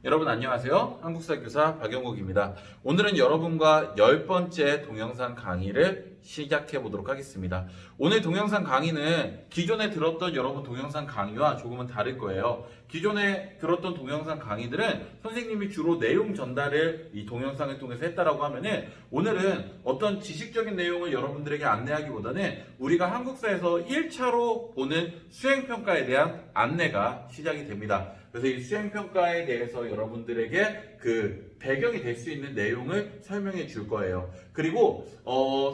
여러분 안녕하세요. 한국사 교사 박영욱입니다. 오늘은 여러분과 10번째 동영상 강의를 시작해 보도록 하겠습니다. 오늘 동영상 강의는 기존에 들었던 여러분 동영상 강의와 조금은 다를 거예요. 기존에 들었던 동영상 강의들은 선생님이 주로 내용 전달을 이 동영상을 통해서 했다라고 하면은 오늘은 어떤 지식적인 내용을 여러분들에게 안내하기보다는 우리가 한국사에서 1차로 보는 수행평가에 대한 안내가 시작이 됩니다. 그래서 이 수행평가에 대해서 여러분들에게 그 배경이 될 수 있는 내용을 설명해 줄 거예요. 그리고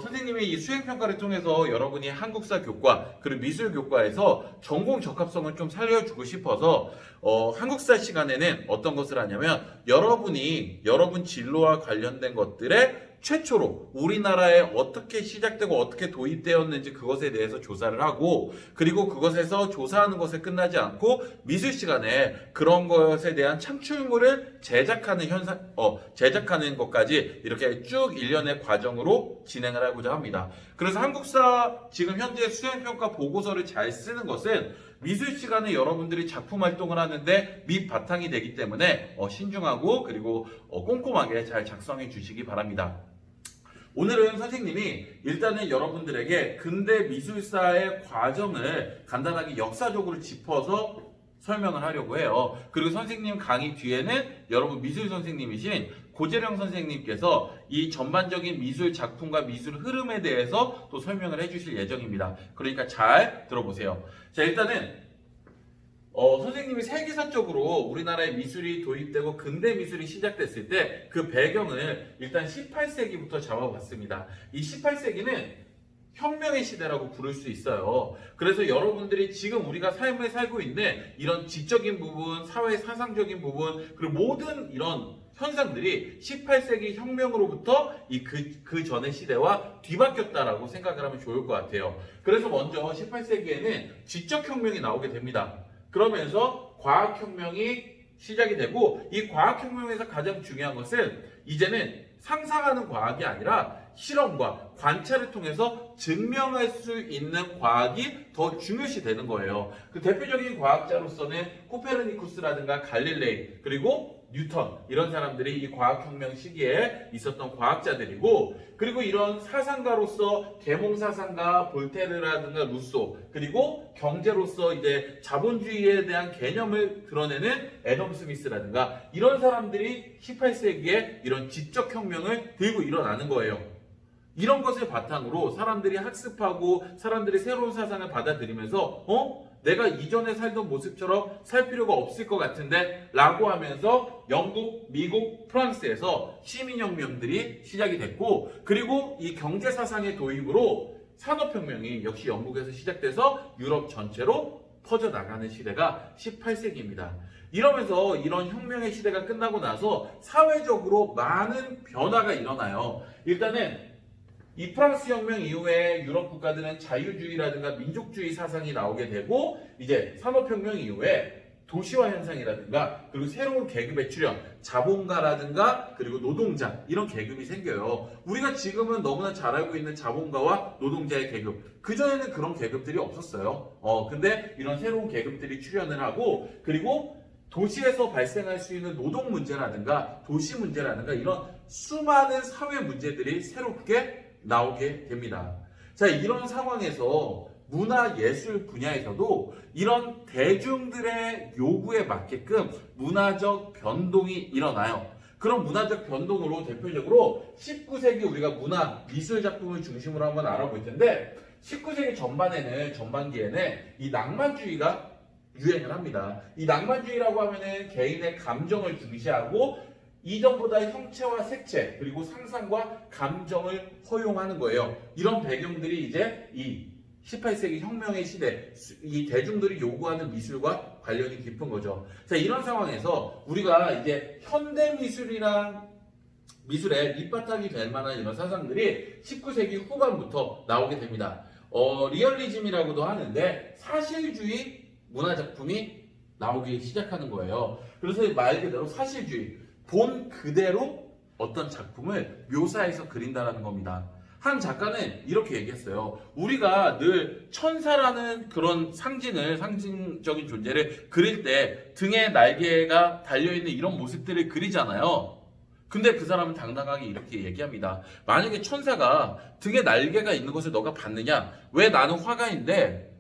선생님이 이 수행평가를 통해서 여러분이 한국사 교과 그리고 미술 교과에서 전공 적합성을 좀 살려주고 싶어서 한국사 시간에는 어떤 것을 하냐면 여러분 진로와 관련된 것들에 최초로 우리나라에 어떻게 시작되고 어떻게 도입되었는지 그것에 대해서 조사를 하고, 그리고 그것에서 조사하는 것에 끝나지 않고 미술 시간에 그런 것에 대한 창출물을 제작하는 것까지 이렇게 쭉 일련의 과정으로 진행을 하고자 합니다. 그래서 한국사 지금 현재 수행평가 보고서를 잘 쓰는 것은 미술 시간에 여러분들이 작품 활동을 하는데 밑바탕이 되기 때문에 신중하고 그리고 꼼꼼하게 잘 작성해 주시기 바랍니다. 오늘은 선생님이 일단은 여러분들에게 근대 미술사의 과정을 간단하게 역사적으로 짚어서 설명을 하려고 해요. 그리고 선생님 강의 뒤에는 여러분 미술 선생님이신 고재령 선생님께서 이 전반적인 미술 작품과 미술 흐름에 대해서 또 설명을 해주실 예정입니다. 그러니까 잘 들어보세요. 자, 일단은 선생님이 세계사적으로 우리나라에 미술이 도입되고 근대 미술이 시작됐을 때 그 배경을 일단 18세기부터 잡아봤습니다. 이 18세기는 혁명의 시대라고 부를 수 있어요. 그래서 여러분들이 지금 우리가 삶을 살고 있는 이런 지적인 부분, 사회 사상적인 부분, 그리고 모든 이런 현상들이 18세기 혁명으로부터 그 전의 시대와 뒤바뀌었다라고 생각을 하면 좋을 것 같아요. 그래서 먼저 18세기에는 지적혁명이 나오게 됩니다. 그러면서 과학혁명이 시작이 되고, 이 과학혁명에서 가장 중요한 것은 이제는 상상하는 과학이 아니라 실험과 관찰을 통해서 증명할 수 있는 과학이 더 중요시 되는 거예요. 그 대표적인 과학자로서는 코페르니쿠스라든가 갈릴레이 그리고 뉴턴, 이런 사람들이 이 과학혁명 시기에 있었던 과학자들이고, 그리고 이런 사상가로서 계몽사상가 볼테르라든가 루소, 그리고 경제로서 이제 자본주의에 대한 개념을 드러내는 애덤 스미스라든가 이런 사람들이 18세기에 이런 지적혁명을 들고 일어나는 거예요. 이런 것을 바탕으로 사람들이 학습하고 사람들이 새로운 사상을 받아들이면서 내가 이전에 살던 모습처럼 살 필요가 없을 것 같은데 라고 하면서 영국, 미국, 프랑스에서 시민혁명들이 시작이 됐고, 그리고 이 경제사상의 도입으로 산업혁명이 역시 영국에서 시작돼서 유럽 전체로 퍼져나가는 시대가 18세기입니다. 이러면서 이런 혁명의 시대가 끝나고 나서 사회적으로 많은 변화가 일어나요. 일단은 이 프랑스 혁명 이후에 유럽 국가들은 자유주의라든가 민족주의 사상이 나오게 되고, 이제 산업혁명 이후에 도시화 현상이라든가 그리고 새로운 계급의 출현, 자본가라든가 그리고 노동자, 이런 계급이 생겨요. 우리가 지금은 너무나 잘 알고 있는 자본가와 노동자의 계급, 그전에는 그런 계급들이 없었어요. 근데 이런 새로운 계급들이 출현을 하고, 그리고 도시에서 발생할 수 있는 노동 문제라든가 도시 문제라든가 이런 수많은 사회 문제들이 새롭게 나오게 됩니다. 자, 이런 상황에서 문화 예술 분야에서도 이런 대중들의 요구에 맞게끔 문화적 변동이 일어나요. 그런 문화적 변동으로 대표적으로 19세기 우리가 문화, 미술 작품을 중심으로 한번 알아볼 텐데, 19세기 전반기에는 이 낭만주의가 유행을 합니다. 이 낭만주의라고 하면은 개인의 감정을 중시하고 이전보다 형체와 색채 그리고 상상과 감정을 허용하는 거예요. 이런 배경들이 이제 이 18세기 혁명의 시대, 이 대중들이 요구하는 미술과 관련이 깊은 거죠. 자, 이런 상황에서 우리가 이제 현대 미술이랑 미술의 밑바탕이 될 만한 이런 사상들이 19세기 후반부터 나오게 됩니다. 리얼리즘이라고도 하는데 사실주의 문화작품이 나오기 시작하는 거예요. 그래서 말 그대로 사실주의, 본 그대로 어떤 작품을 묘사해서 그린다는 겁니다. 한 작가는 이렇게 얘기했어요. 우리가 늘 천사라는 그런 상징적인 존재를 그릴 때 등에 날개가 달려있는 이런 모습들을 그리잖아요. 근데 그 사람은 당당하게 이렇게 얘기합니다. 만약에 천사가 등에 날개가 있는 것을 너가 봤느냐? 왜 나는 화가인데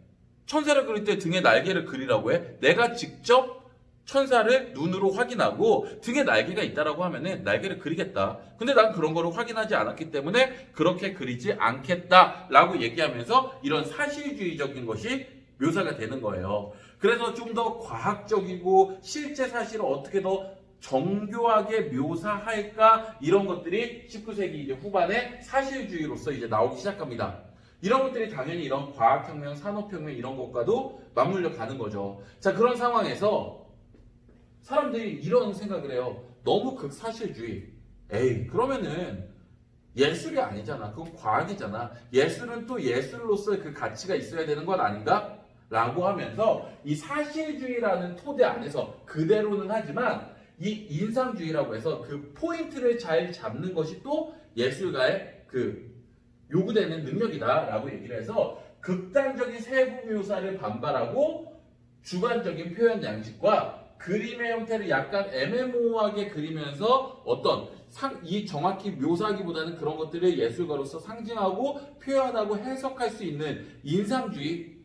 천사를 그릴 때 등에 날개를 그리라고 해? 내가 직접 천사를 눈으로 확인하고 등에 날개가 있다라고 하면은 날개를 그리겠다. 근데 난 그런 거를 확인하지 않았기 때문에 그렇게 그리지 않겠다라고 얘기하면서 이런 사실주의적인 것이 묘사가 되는 거예요. 그래서 좀 더 과학적이고 실제 사실을 어떻게 더 정교하게 묘사할까, 이런 것들이 19세기 이제 후반에 사실주의로서 이제 나오기 시작합니다. 이런 것들이 당연히 이런 과학혁명, 산업혁명 이런 것과도 맞물려 가는 거죠. 자, 그런 상황에서 사람들이 이런 생각을 해요. 너무 극사실주의. 에이, 그러면은 예술이 아니잖아. 그건 과학이잖아. 예술은 또 예술로서의 그 가치가 있어야 되는 건 아닌가? 라고 하면서 이 사실주의라는 토대 안에서 그대로는 하지만 이 인상주의라고 해서 그 포인트를 잘 잡는 것이 또 예술가의 그 요구되는 능력이다라고 얘기를 해서 극단적인 세부 묘사를 반발하고 주관적인 표현 양식과 그림의 형태를 약간 애매모호하게 그리면서 이 정확히 묘사하기보다는 그런 것들을 예술가로서 상징하고 표현하고 해석할 수 있는 인상주의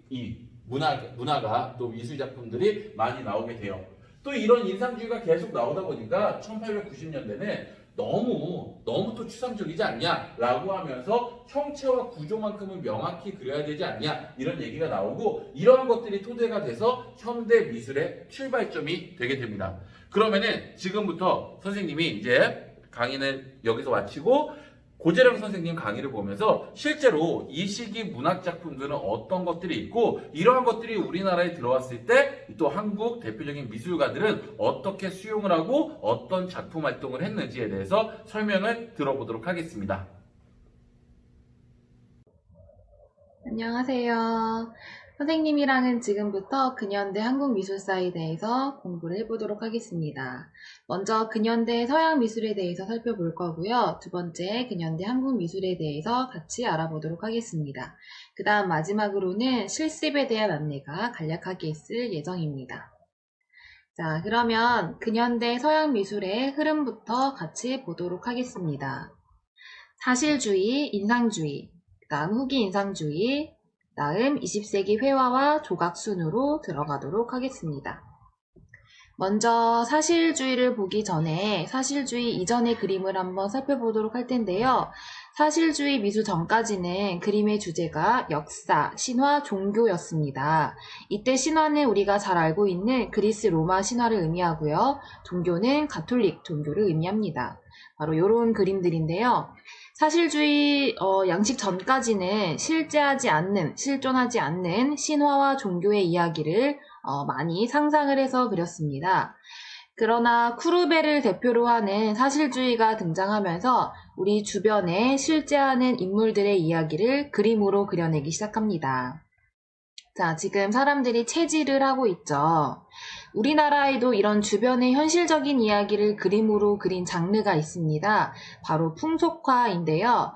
문화가 또 미술 작품들이 많이 나오게 돼요. 또 이런 인상주의가 계속 나오다 보니까 1890년대는 너무 또 추상적이지 않냐라고 하면서 형체와 구조만큼은 명확히 그려야 되지 않냐, 이런 얘기가 나오고, 이러한 것들이 토대가 돼서 현대 미술의 출발점이 되게 됩니다. 그러면은 지금부터 선생님이 이제 강의는 여기서 마치고 고재령 선생님 강의를 보면서 실제로 이 시기 문학 작품들은 어떤 것들이 있고, 이러한 것들이 우리나라에 들어왔을 때 또 한국 대표적인 미술가들은 어떻게 수용을 하고 어떤 작품 활동을 했는지에 대해서 설명을 들어보도록 하겠습니다. 안녕하세요. 선생님이랑은 지금부터 근현대 한국 미술사에 대해서 공부를 해보도록 하겠습니다. 먼저 근현대 서양 미술에 대해서 살펴볼 거고요. 두 번째 근현대 한국 미술에 대해서 같이 알아보도록 하겠습니다. 그 다음 마지막으로는 실습에 대한 안내가 간략하게 있을 예정입니다. 자, 그러면 근현대 서양 미술의 흐름부터 같이 보도록 하겠습니다. 사실주의, 인상주의, 그 다음 후기 인상주의, 다음 20세기 회화와 조각 순으로 들어가도록 하겠습니다. 먼저 사실주의를 보기 전에 사실주의 이전의 그림을 한번 살펴보도록 할 텐데요. 사실주의 미술 전까지는 그림의 주제가 역사, 신화, 종교였습니다. 이때 신화는 우리가 잘 알고 있는 그리스 로마 신화를 의미하고요. 종교는 가톨릭 종교를 의미합니다. 바로 이런 그림들인데요. 사실주의 양식 전까지는 실존하지 않는 신화와 종교의 이야기를 많이 상상을 해서 그렸습니다. 그러나 쿠르베를 대표로 하는 사실주의가 등장하면서 우리 주변에 실제하는 인물들의 이야기를 그림으로 그려내기 시작합니다. 자, 지금 사람들이 체질을 하고 있죠. 우리나라에도 이런 주변의 현실적인 이야기를 그림으로 그린 장르가 있습니다. 바로 풍속화인데요.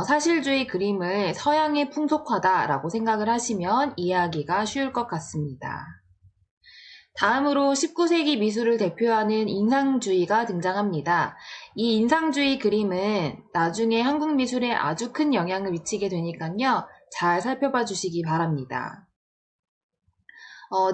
사실주의 그림을 서양의 풍속화다라고 생각을 하시면 이해하기가 쉬울 것 같습니다. 다음으로 19세기 미술을 대표하는 인상주의가 등장합니다. 이 인상주의 그림은 나중에 한국 미술에 아주 큰 영향을 미치게 되니까요. 잘 살펴봐 주시기 바랍니다.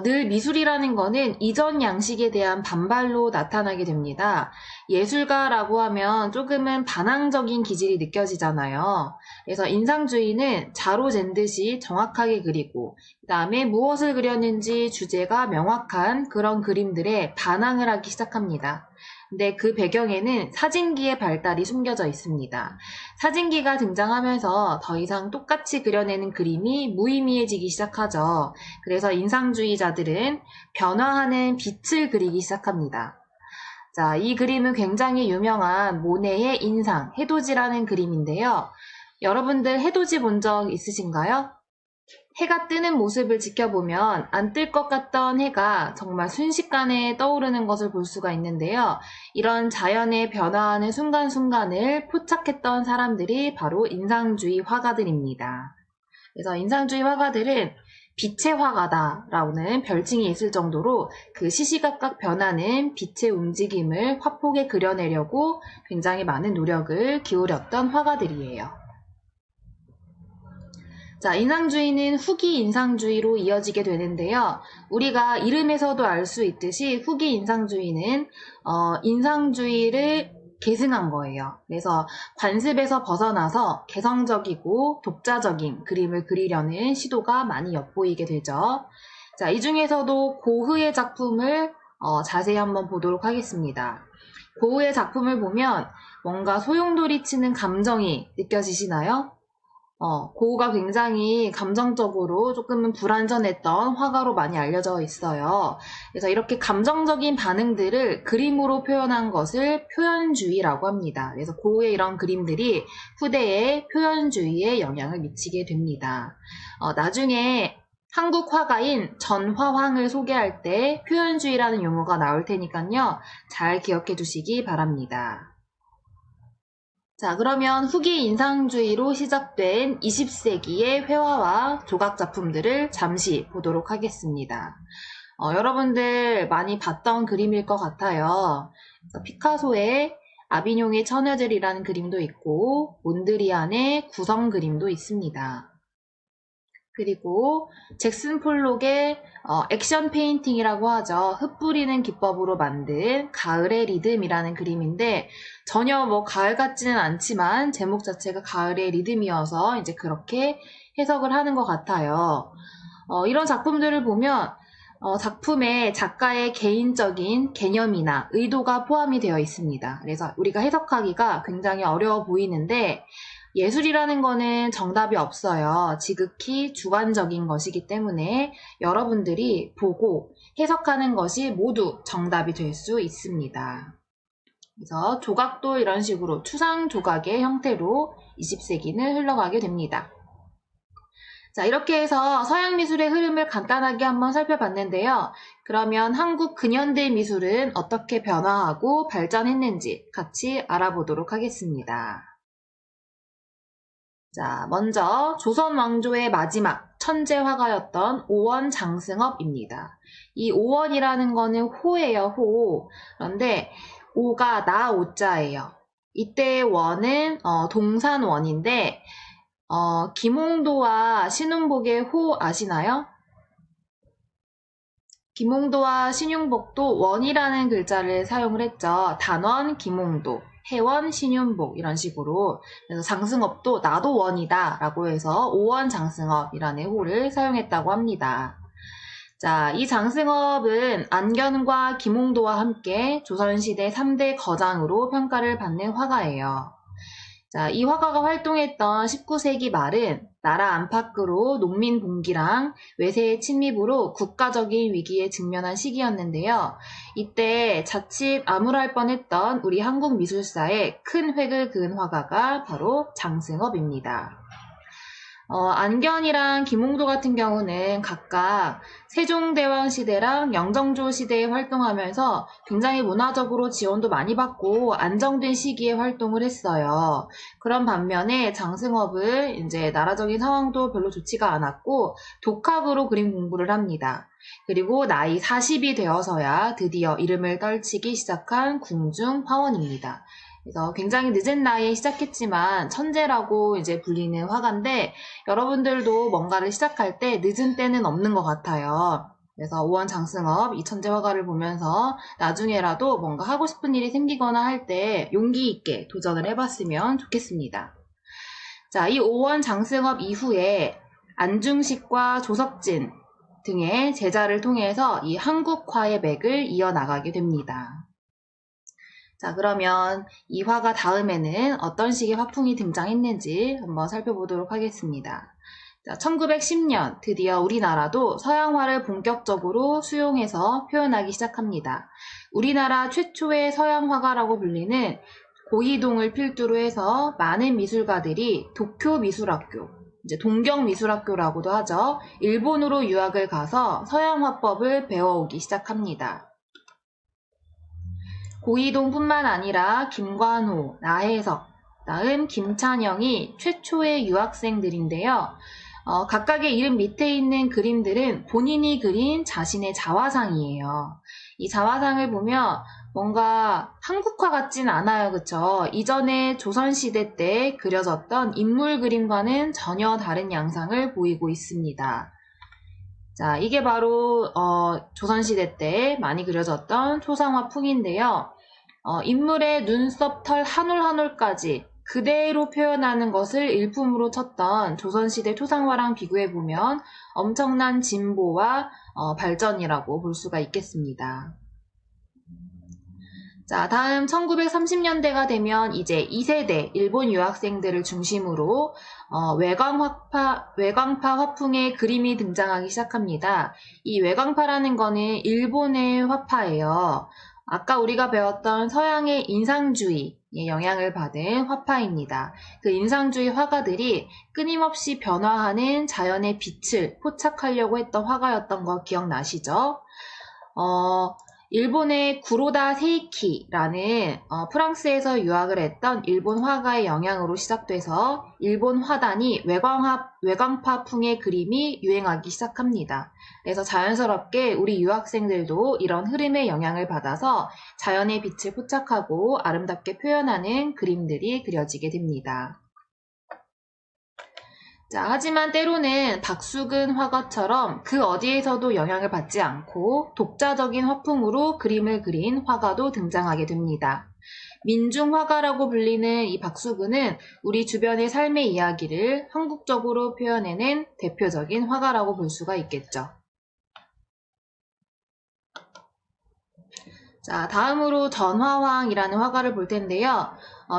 늘 미술이라는 거는 이전 양식에 대한 반발로 나타나게 됩니다. 예술가라고 하면 조금은 반항적인 기질이 느껴지잖아요. 그래서 인상주의는 자로 잰 듯이 정확하게 그리고 그 다음에 무엇을 그렸는지 주제가 명확한 그런 그림들에 반항을 하기 시작합니다. 근데 그 배경에는 사진기의 발달이 숨겨져 있습니다. 사진기가 등장하면서 더 이상 똑같이 그려내는 그림이 무의미해지기 시작하죠. 그래서 인상주의자들은 변화하는 빛을 그리기 시작합니다. 자, 이 그림은 굉장히 유명한 모네의 인상, 해돋이라는 그림인데요. 여러분들 해돋이 본 적 있으신가요? 해가 뜨는 모습을 지켜보면 안 뜰 것 같던 해가 정말 순식간에 떠오르는 것을 볼 수가 있는데요. 이런 자연의 변화하는 순간순간을 포착했던 사람들이 바로 인상주의 화가들입니다. 그래서 인상주의 화가들은 빛의 화가다라는 별칭이 있을 정도로 그 시시각각 변하는 빛의 움직임을 화폭에 그려내려고 굉장히 많은 노력을 기울였던 화가들이에요. 자, 인상주의는 후기 인상주의로 이어지게 되는데요. 우리가 이름에서도 알 수 있듯이 후기 인상주의는 인상주의를 계승한 거예요. 그래서 관습에서 벗어나서 개성적이고 독자적인 그림을 그리려는 시도가 많이 엿보이게 되죠. 자, 이 중에서도 고흐의 작품을 자세히 한번 보도록 하겠습니다. 고흐의 작품을 보면 뭔가 소용돌이치는 감정이 느껴지시나요? 고흐가 굉장히 감정적으로 조금은 불완전했던 화가로 많이 알려져 있어요. 그래서 이렇게 감정적인 반응들을 그림으로 표현한 것을 표현주의라고 합니다. 그래서 고흐의 이런 그림들이 후대에 표현주의에 영향을 미치게 됩니다. 나중에 한국 화가인 전화황을 소개할 때 표현주의라는 용어가 나올 테니까요. 잘 기억해 두시기 바랍니다. 자, 그러면 후기 인상주의로 시작된 20세기의 회화와 조각 작품들을 잠시 보도록 하겠습니다. 여러분들 많이 봤던 그림일 것 같아요. 피카소의 아비뇽의 처녀들이라는 그림도 있고 몬드리안의 구성 그림도 있습니다. 그리고 잭슨 폴록의 액션 페인팅이라고 하죠. 흩뿌리는 기법으로 만든 가을의 리듬이라는 그림인데 전혀 가을 같지는 않지만 제목 자체가 가을의 리듬이어서 이제 그렇게 해석을 하는 것 같아요. 이런 작품들을 보면 작품에 작가의 개인적인 개념이나 의도가 포함이 되어 있습니다. 그래서 우리가 해석하기가 굉장히 어려워 보이는데 예술이라는 거는 정답이 없어요. 지극히 주관적인 것이기 때문에 여러분들이 보고 해석하는 것이 모두 정답이 될 수 있습니다. 그래서 조각도 이런 식으로 추상 조각의 형태로 20세기는 흘러가게 됩니다. 자, 이렇게 해서 서양 미술의 흐름을 간단하게 한번 살펴봤는데요. 그러면 한국 근현대 미술은 어떻게 변화하고 발전했는지 같이 알아보도록 하겠습니다. 자, 먼저 조선 왕조의 마지막 천재 화가였던 오원 장승업입니다. 이 오원이라는 거는 호예요, 호. 그런데 오가 나 오자예요. 이때의 원은 동산원인데 김홍도와 신윤복의 호 아시나요? 김홍도와 신윤복도 원이라는 글자를 사용을 했죠. 단원 김홍도, 해원 신윤복 이런 식으로. 그래서 장승업도 나도 원이다 라고 해서 오원 장승업이라는 호를 사용했다고 합니다. 자, 이 장승업은 안견과 김홍도와 함께 조선시대 3대 거장으로 평가를 받는 화가예요. 자, 이 화가가 활동했던 19세기 말은 나라 안팎으로 농민 봉기랑 외세의 침입으로 국가적인 위기에 직면한 시기였는데요. 이때 자칫 암울할 뻔했던 우리 한국 미술사에 큰 획을 그은 화가가 바로 장승업입니다. 안견이랑 김홍도 같은 경우는 각각 세종대왕 시대랑 영정조 시대에 활동하면서 굉장히 문화적으로 지원도 많이 받고 안정된 시기에 활동을 했어요. 그런 반면에 장승업은 이제 나라적인 상황도 별로 좋지가 않았고 독학으로 그림 공부를 합니다. 그리고 나이 40이 되어서야 드디어 이름을 떨치기 시작한 궁중 화원입니다. 그래서 굉장히 늦은 나이에 시작했지만 천재라고 이제 불리는 화가인데 여러분들도 뭔가를 시작할 때 늦은 때는 없는 것 같아요. 그래서 오원 장승업 이 천재 화가를 보면서 나중에라도 뭔가 하고 싶은 일이 생기거나 할 때 용기 있게 도전을 해봤으면 좋겠습니다. 자, 이 오원 장승업 이후에 안중식과 조석진 등의 제자를 통해서 이 한국화의 맥을 이어나가게 됩니다. 자, 그러면 이 화가 다음에는 어떤 식의 화풍이 등장했는지 한번 살펴보도록 하겠습니다. 자, 1910년 드디어 우리나라도 서양화를 본격적으로 수용해서 표현하기 시작합니다. 우리나라 최초의 서양화가라고 불리는 고이동을 필두로 해서 많은 미술가들이 도쿄 미술학교, 이제 동경미술학교라고도 하죠. 일본으로 유학을 가서 서양 화법을 배워오기 시작합니다. 고이동뿐만 아니라 김관호, 나혜석, 다음 김찬영이 최초의 유학생들인데요. 각각의 이름 밑에 있는 그림들은 본인이 그린 자신의 자화상이에요. 이 자화상을 보면 뭔가 한국화 같진 않아요. 그쵸? 이전에 조선시대 때 그려졌던 인물 그림과는 전혀 다른 양상을 보이고 있습니다. 자, 이게 바로 조선시대 때 많이 그려졌던 초상화풍인데요. 인물의 눈썹, 털 한 올 한 올까지 그대로 표현하는 것을 일품으로 쳤던 조선시대 초상화랑 비교해보면 엄청난 진보와 발전이라고 볼 수가 있겠습니다. 자, 다음 1930년대가 되면 이제 2세대 일본 유학생들을 중심으로 외광파 화풍의 그림이 등장하기 시작합니다. 이 외광파라는 거는 일본의 화파예요. 아까 우리가 배웠던 서양의 인상주의의 영향을 받은 화파입니다. 그 인상주의 화가들이 끊임없이 변화하는 자연의 빛을 포착하려고 했던 화가였던 거 기억나시죠? 일본의 구로다 세이키라는 프랑스에서 유학을 했던 일본 화가의 영향으로 시작돼서 일본 화단이 외광파풍의 그림이 유행하기 시작합니다. 그래서 자연스럽게 우리 유학생들도 이런 흐름의 영향을 받아서 자연의 빛을 포착하고 아름답게 표현하는 그림들이 그려지게 됩니다. 자, 하지만 때로는 박수근 화가처럼 그 어디에서도 영향을 받지 않고 독자적인 화풍으로 그림을 그린 화가도 등장하게 됩니다. 민중화가라고 불리는 이 박수근은 우리 주변의 삶의 이야기를 한국적으로 표현해낸 대표적인 화가라고 볼 수가 있겠죠. 자, 다음으로 전화왕이라는 화가를 볼 텐데요.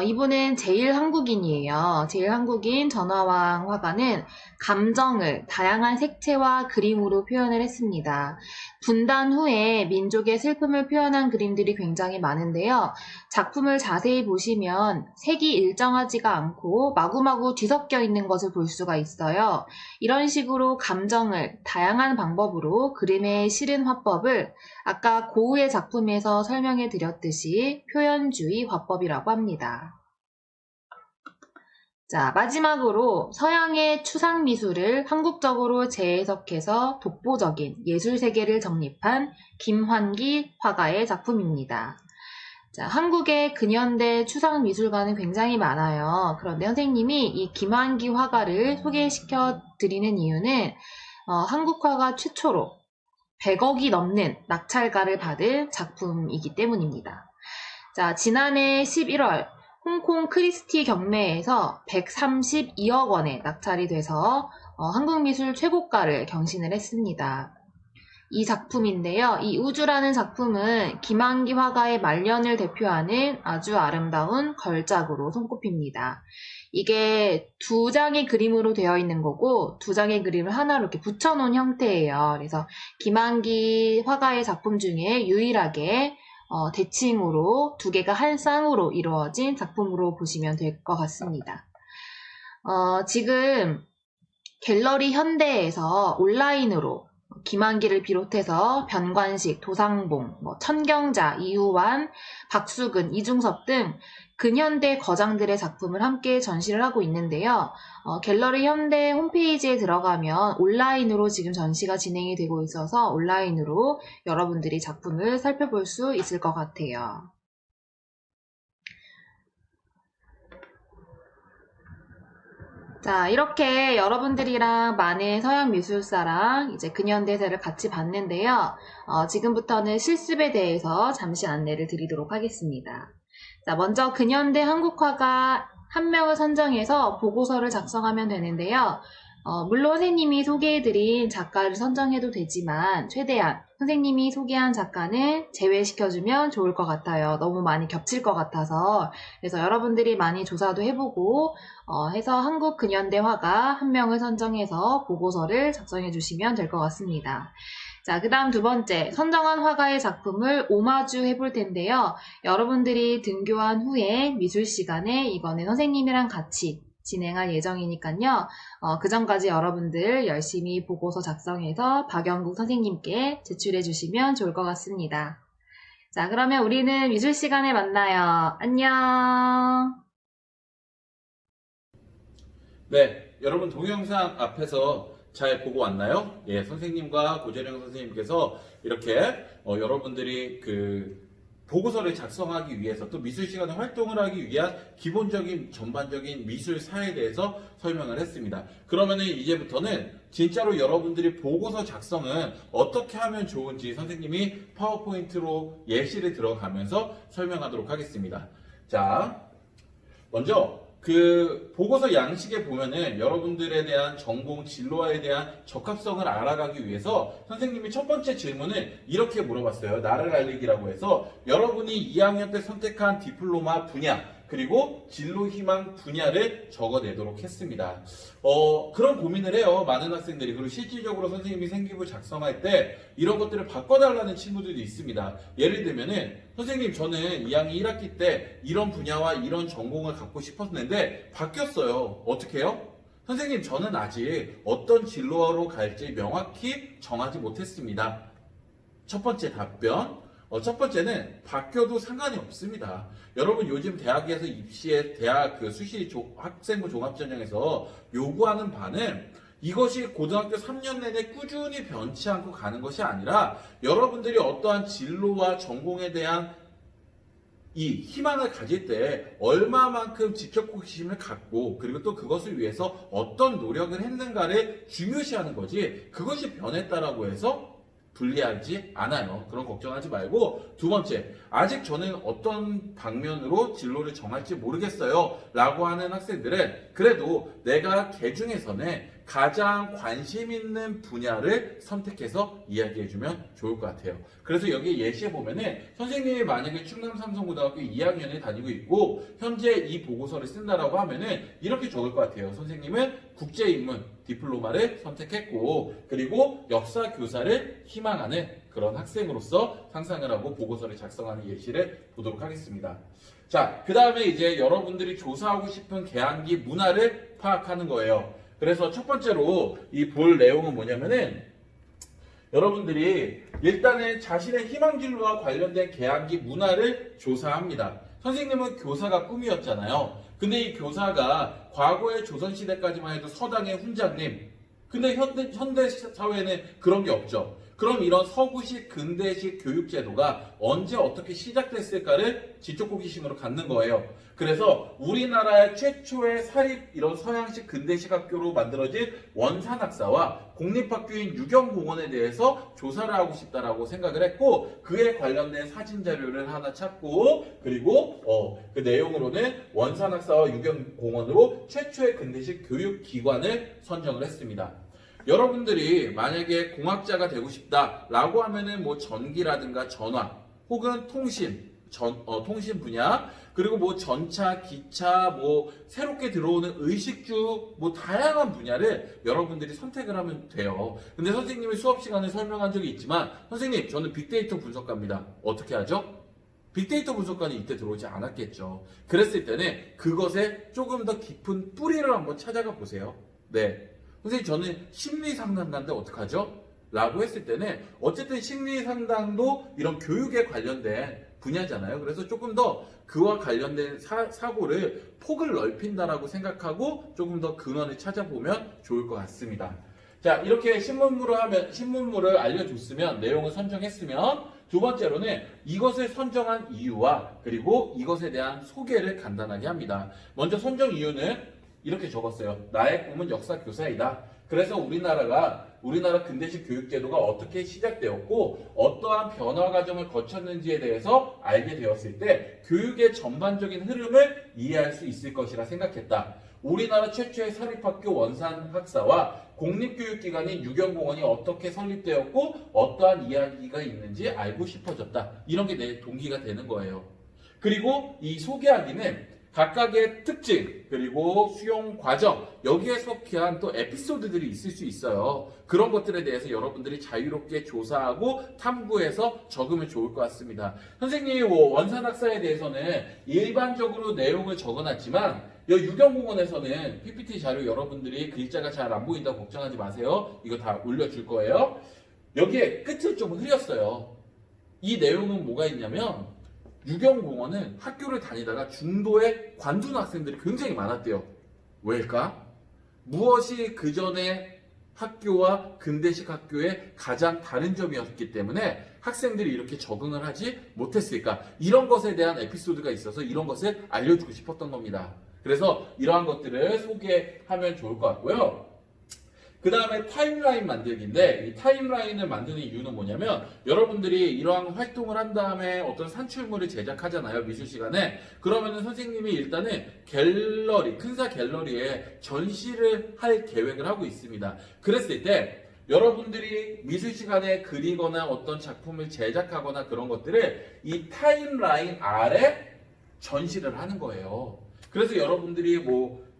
이분은 제일한국인이에요. 제일한국인 전화왕 화가는 감정을 다양한 색채와 그림으로 표현을 했습니다. 분단 후에 민족의 슬픔을 표현한 그림들이 굉장히 많은데요. 작품을 자세히 보시면 색이 일정하지가 않고 마구마구 뒤섞여 있는 것을 볼 수가 있어요. 이런 식으로 감정을 다양한 방법으로 그림에 실은 화법을 아까 고흐의 작품에서 설명해 드렸듯이 표현주의 화법이라고 합니다. 자, 마지막으로 서양의 추상미술을 한국적으로 재해석해서 독보적인 예술세계를 정립한 김환기 화가의 작품입니다. 자, 한국의 근현대 추상미술가는 굉장히 많아요. 그런데 선생님이 이 김환기 화가를 소개시켜 드리는 이유는 한국 화가 최초로 100억이 넘는 낙찰가를 받은 작품이기 때문입니다. 자, 지난해 11월 홍콩 크리스티 경매에서 132억 원에 낙찰이 돼서 한국미술 최고가를 경신을 했습니다. 이 작품인데요. 이 우주라는 작품은 김환기 화가의 말년을 대표하는 아주 아름다운 걸작으로 손꼽힙니다. 이게 두 장의 그림으로 되어 있는 거고 두 장의 그림을 하나로 이렇게 붙여놓은 형태예요. 그래서 김환기 화가의 작품 중에 유일하게 대칭으로 두 개가 한 쌍으로 이루어진 작품으로 보시면 될 것 같습니다. 지금 갤러리 현대에서 온라인으로 김환기를 비롯해서 변관식, 도상봉, 천경자, 이후환, 박수근, 이중섭 등 근현대 거장들의 작품을 함께 전시를 하고 있는데요. 갤러리 현대 홈페이지에 들어가면 온라인으로 지금 전시가 진행이 되고 있어서 온라인으로 여러분들이 작품을 살펴볼 수 있을 것 같아요. 자, 이렇게 여러분들이랑 많은 서양 미술사랑 이제 근현대사를 같이 봤는데요. 지금부터는 실습에 대해서 잠시 안내를 드리도록 하겠습니다. 자, 먼저 근현대 한국화가 한 명을 선정해서 보고서를 작성하면 되는데요. 물론 선생님이 소개해드린 작가를 선정해도 되지만 최대한 선생님이 소개한 작가는 제외시켜주면 좋을 것 같아요. 너무 많이 겹칠 것 같아서. 그래서 여러분들이 많이 조사도 해보고 해서 한국 근현대 화가 한 명을 선정해서 보고서를 작성해 주시면 될 것 같습니다. 자, 그 다음 두 번째, 선정한 화가의 작품을 오마주 해볼 텐데요. 여러분들이 등교한 후에 미술 시간에 이거는 선생님이랑 같이 진행할 예정이니까요. 그 전까지 여러분들 열심히 보고서 작성해서 박영국 선생님께 제출해 주시면 좋을 것 같습니다. 자, 그러면 우리는 미술 시간에 만나요. 안녕! 네, 여러분 동영상 앞에서 잘 보고 왔나요? 예, 선생님과 고재령 선생님께서 이렇게 여러분들이 그 보고서를 작성하기 위해서 또 미술 시간에 활동을 하기 위한 기본적인 전반적인 미술사에 대해서 설명을 했습니다. 그러면은 이제부터는 진짜로 여러분들이 보고서 작성은 어떻게 하면 좋은지 선생님이 파워포인트로 예시를 들어가면서 설명하도록 하겠습니다. 자, 먼저 그 보고서 양식에 보면은 여러분들에 대한 전공 진로에 대한 적합성을 알아가기 위해서 선생님이 첫 번째 질문을 이렇게 물어봤어요. 나를 알리기라고 해서 여러분이 2학년 때 선택한 디플로마 분야 그리고 진로 희망 분야를 적어내도록 했습니다. 그런 고민을 해요. 많은 학생들이. 그리고 실질적으로 선생님이 생기부 작성할 때 이런 것들을 바꿔달라는 친구들도 있습니다. 예를 들면은 선생님 저는 2학년 1학기 때 이런 분야와 이런 전공을 갖고 싶었는데 바뀌었어요. 어떻게 해요? 선생님 저는 아직 어떤 진로로 갈지 명확히 정하지 못했습니다. 첫 번째 답변. 첫 번째는 바뀌어도 상관이 없습니다. 여러분 요즘 대학에서 입시에 대학 그 수시 학생부 종합전형에서 요구하는 바는 이것이 고등학교 3년 내내 꾸준히 변치 않고 가는 것이 아니라 여러분들이 어떠한 진로와 전공에 대한 이 희망을 가질 때 얼마만큼 지적 호기심을 갖고 그리고 또 그것을 위해서 어떤 노력을 했는가를 중요시하는 거지 그것이 변했다라고 해서 불리하지 않아요. 그런 걱정하지 말고 두 번째, 아직 저는 어떤 방면으로 진로를 정할지 모르겠어요 라고 하는 학생들은 그래도 내가 개 중에서는 가장 관심 있는 분야를 선택해서 이야기해주면 좋을 것 같아요. 그래서 여기 예시에 보면은 선생님이 만약에 충남 삼성고등학교 2학년에 다니고 있고 현재 이 보고서를 쓴다라고 하면은 이렇게 적을 것 같아요. 선생님은 국제인문 디플로마를 선택했고 그리고 역사 교사를 희망하는 그런 학생으로서 상상을 하고 보고서를 작성하는 예시를 보도록 하겠습니다. 자, 그 다음에 이제 여러분들이 조사하고 싶은 계양기 문화를 파악하는 거예요. 그래서 첫 번째로 이 볼 내용은 뭐냐면은 여러분들이 일단은 자신의 희망진로와 관련된 계양기 문화를 조사합니다. 선생님은 교사가 꿈이었잖아요. 근데 이 교사가 과거의 조선시대까지만 해도 서당의 훈장님, 근데 현대 사회에는 그런 게 없죠. 그럼 이런 서구식 근대식 교육제도가 언제 어떻게 시작됐을까를 지적 호기심으로 갖는 거예요. 그래서 우리나라의 최초의 사립 이런 서양식 근대식 학교로 만들어진 원산학사와 공립학교인 유경공원에 대해서 조사를 하고 싶다라고 생각을 했고 그에 관련된 사진 자료를 하나 찾고 그리고 그 내용으로는 원산학사와 유경공원으로 최초의 근대식 교육기관을 선정을 했습니다. 여러분들이 만약에 공학자가 되고 싶다라고 하면은 뭐 전기라든가 전화 혹은 통신 분야 그리고 뭐 전차, 기차, 뭐 새롭게 들어오는 의식주 뭐 다양한 분야를 여러분들이 선택을 하면 돼요. 근데 선생님이 수업 시간에 설명한 적이 있지만 선생님 저는 빅데이터 분석가입니다. 어떻게 하죠? 빅데이터 분석관이 이때 들어오지 않았겠죠. 그랬을 때는 그것에 조금 더 깊은 뿌리를 한번 찾아가 보세요. 네. 선생님 저는 심리상담가인데 어떡하죠? 라고 했을 때는 어쨌든 심리상담도 이런 교육에 관련된 분야잖아요. 그래서 조금 더 그와 관련된 사고를 폭을 넓힌다라고 생각하고 조금 더 근원을 찾아보면 좋을 것 같습니다. 자, 이렇게 신문물을 알려줬으면 내용을 선정했으면 두 번째로는 이것을 선정한 이유와 그리고 이것에 대한 소개를 간단하게 합니다. 먼저 선정 이유는 이렇게 적었어요. 나의 꿈은 역사 교사이다. 그래서 우리나라 근대식 교육제도가 어떻게 시작되었고 어떠한 변화 과정을 거쳤는지에 대해서 알게 되었을 때 교육의 전반적인 흐름을 이해할 수 있을 것이라 생각했다. 우리나라 최초의 사립학교 원산학사와 공립교육기관인 유경공원이 어떻게 설립되었고 어떠한 이야기가 있는지 알고 싶어졌다. 이런 게 내 동기가 되는 거예요. 그리고 이 소개하기는 각각의 특징 그리고 수용 과정 여기에 속한 또 에피소드들이 있을 수 있어요. 그런 것들에 대해서 여러분들이 자유롭게 조사하고 탐구해서 적으면 좋을 것 같습니다. 선생님이 원산학사에 대해서는 일반적으로 내용을 적어놨지만 유경공원에서는 PPT 자료 여러분들이 글자가 잘 안 보인다고 걱정하지 마세요. 이거 다 올려줄 거예요. 여기에 끝을 좀 흐렸어요. 이 내용은 뭐가 있냐면 유경공원은 학교를 다니다가 중도에 관두는 학생들이 굉장히 많았대요. 왜일까? 무엇이 그 전에 학교와 근대식 학교의 가장 다른 점이었기 때문에 학생들이 이렇게 적응을 하지 못했을까? 이런 것에 대한 에피소드가 있어서 이런 것을 알려주고 싶었던 겁니다. 그래서 이러한 것들을 소개하면 좋을 것 같고요. 그 다음에 타임라인 만들기인데 이 타임라인을 만드는 이유는 뭐냐면 여러분들이 이러한 활동을 한 다음에 어떤 산출물을 제작하잖아요. 미술 시간에. 그러면은 선생님이 일단은 갤러리, 큰사 갤러리에 전시를 할 계획을 하고 있습니다. 그랬을 때 여러분들이 미술 시간에 그리거나 어떤 작품을 제작하거나 그런 것들을 이 타임라인 아래 전시를 하는 거예요. 그래서 여러분들이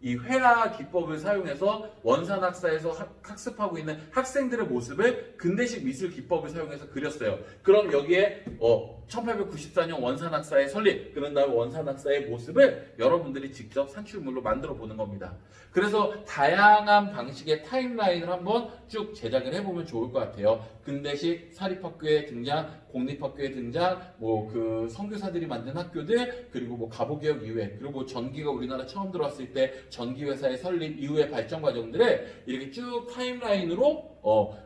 이 회화 기법을 사용해서 원산학사에서 학습하고 있는 학생들의 모습을 근대식 미술 기법을 사용해서 그렸어요. 그럼 여기에 1894년 원산학사의 설립, 그런 다음에 원산학사의 모습을 여러분들이 직접 산출물로 만들어 보는 겁니다. 그래서 다양한 방식의 타임라인을 한번 쭉 제작을 해보면 좋을 것 같아요. 근대식 사립학교의 등장, 공립학교의 등장, 그 선교사들이 만든 학교들, 그리고 가보개혁 이후에, 그리고 전기가 우리나라 처음 들어왔을 때 전기회사의 설립 이후의 발전 과정들을 이렇게 쭉 타임라인으로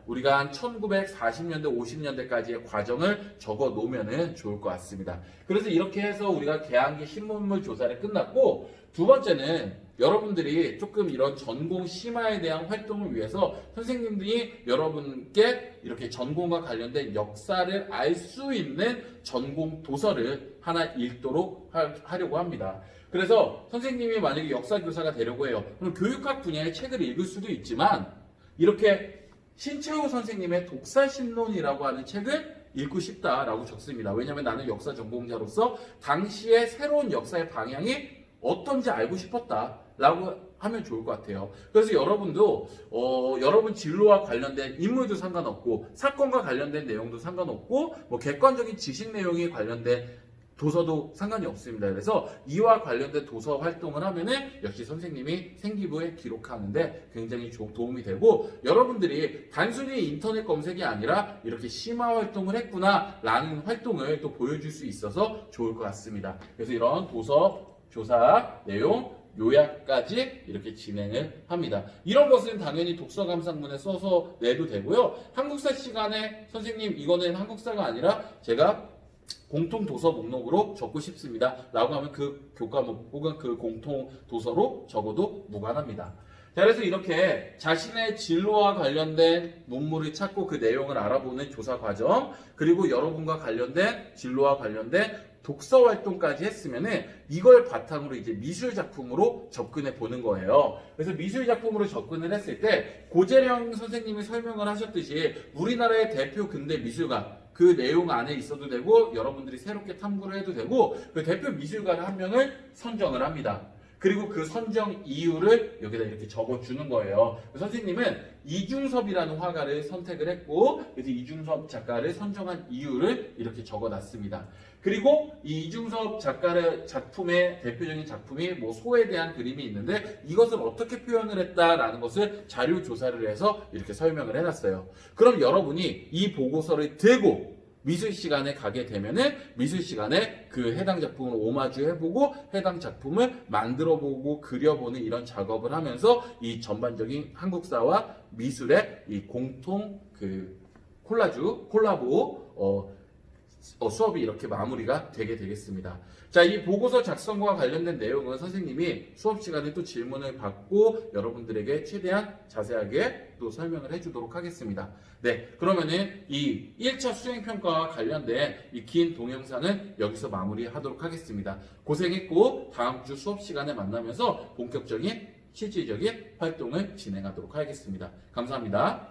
우리가 한 1940년대, 50년대까지의 과정을 적어 놓으면 좋을 것 같습니다. 그래서 이렇게 해서 우리가 개항기 신문물 조사를 끝났고, 두 번째는 여러분들이 조금 이런 전공 심화에 대한 활동을 위해서 선생님들이 여러분께 이렇게 전공과 관련된 역사를 알 수 있는 전공 도서를 하나 읽도록 하려고 합니다. 그래서 선생님이 만약에 역사 교사가 되려고 해요. 그럼 교육학 분야의 책을 읽을 수도 있지만 이렇게 신채호 선생님의 독사신론이라고 하는 책을 읽고 싶다라고 적습니다. 왜냐하면 나는 역사 전공자로서 당시의 새로운 역사의 방향이 어떤지 알고 싶었다라고 하면 좋을 것 같아요. 그래서 여러분도 여러분 진로와 관련된 인물도 상관없고 사건과 관련된 내용도 상관없고 객관적인 지식 내용이 관련된 도서도 상관이 없습니다. 그래서 이와 관련된 도서 활동을 하면은 역시 선생님이 생기부에 기록하는데 굉장히 도움이 되고, 여러분들이 단순히 인터넷 검색이 아니라 이렇게 심화 활동을 했구나라는 활동을 또 보여줄 수 있어서 좋을 것 같습니다. 그래서 이런 도서 조사 내용 요약까지 이렇게 진행을 합니다. 이런 것은 당연히 독서 감상문에 써서 내도 되고요. 한국사 시간에 선생님 이거는 한국사가 아니라 제가 공통 도서 목록으로 적고 싶습니다 라고 하면 그 교과목 혹은 그 공통 도서로 적어도 무관합니다. 자, 그래서 이렇게 자신의 진로와 관련된 문물을 찾고 그 내용을 알아보는 조사 과정, 그리고 여러분과 관련된 진로와 관련된 독서 활동까지 했으면은 이걸 바탕으로 이제 미술 작품으로 접근해 보는 거예요. 그래서 미술 작품으로 접근을 했을 때 고재령 선생님이 설명을 하셨듯이 우리나라의 대표 근대 미술가, 그 내용 안에 있어도 되고 여러분들이 새롭게 탐구를 해도 되고 그 대표 미술가를 한 명을 선정을 합니다. 그리고 그 선정 이유를 여기다 이렇게 적어주는 거예요. 선생님은 이중섭이라는 화가를 선택을 했고, 그래서 이중섭 작가를 선정한 이유를 이렇게 적어놨습니다. 그리고 이 이중섭 작가의 작품의 대표적인 작품이 소에 대한 그림이 있는데 이것을 어떻게 표현을 했다라는 것을 자료 조사를 해서 이렇게 설명을 해놨어요. 그럼 여러분이 이 보고서를 들고 미술 시간에 가게 되면은 미술 시간에 그 해당 작품을 오마주 해보고 해당 작품을 만들어보고 그려보는 이런 작업을 하면서 이 전반적인 한국사와 미술의 이 공통 콜라보 수업이 이렇게 마무리가 되게 되겠습니다. 자, 이 보고서 작성과 관련된 내용은 선생님이 수업 시간에 또 질문을 받고 여러분들에게 최대한 자세하게 또 설명을 해주도록 하겠습니다. 네, 그러면은 이 1차 수행평가와 관련된 이 긴 동영상은 여기서 마무리하도록 하겠습니다. 고생했고 다음 주 수업 시간에 만나면서 본격적인 실질적인 활동을 진행하도록 하겠습니다. 감사합니다.